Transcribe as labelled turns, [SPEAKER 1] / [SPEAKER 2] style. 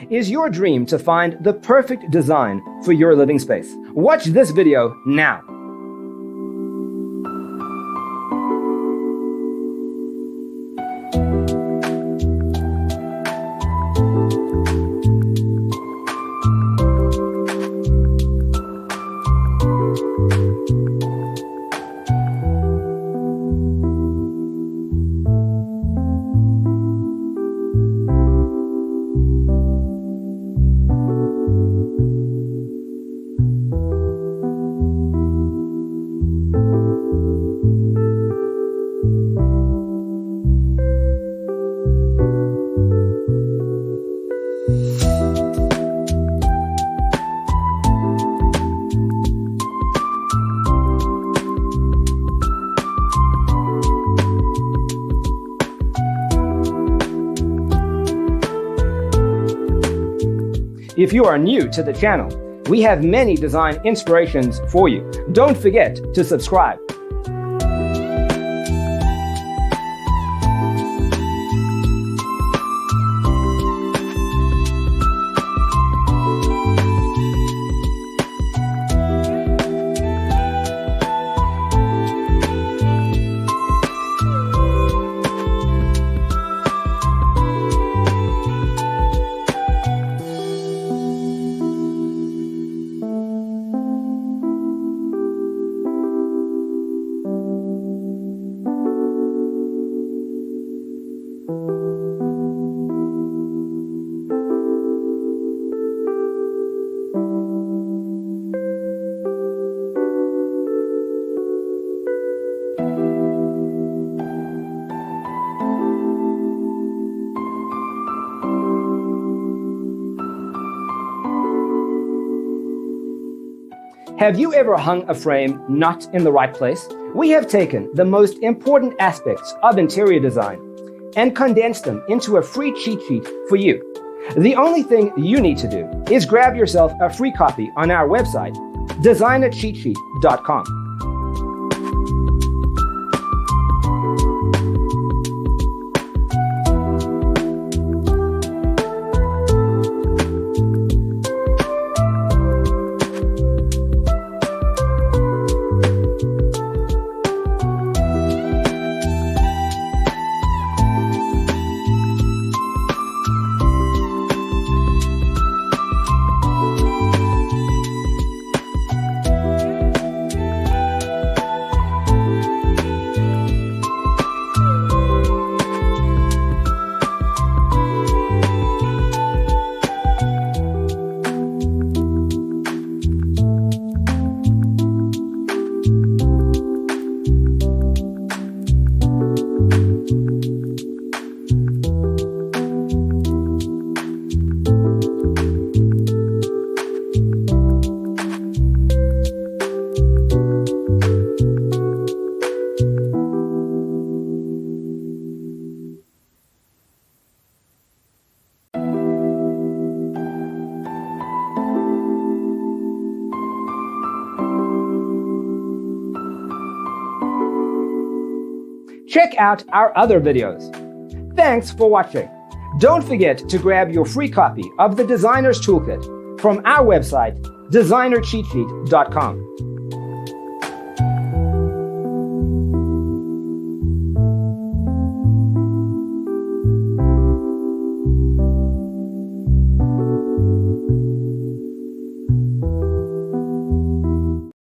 [SPEAKER 1] Is your dream to find the perfect design for your living space? Watch this video now. If you are new to the channel, we have many design inspirations for you. Don't forget to subscribe. Have you ever hung a frame not in the right place? We have taken the most important aspects of interior design and condensed them into a free cheat sheet for you. The only thing you need to do is grab yourself a free copy on our website, designercheatsheet.com. Check out our other videos. Thanks for watching. Don't forget to grab your free copy of the Designer's Toolkit from our website, designercheatsheet.com.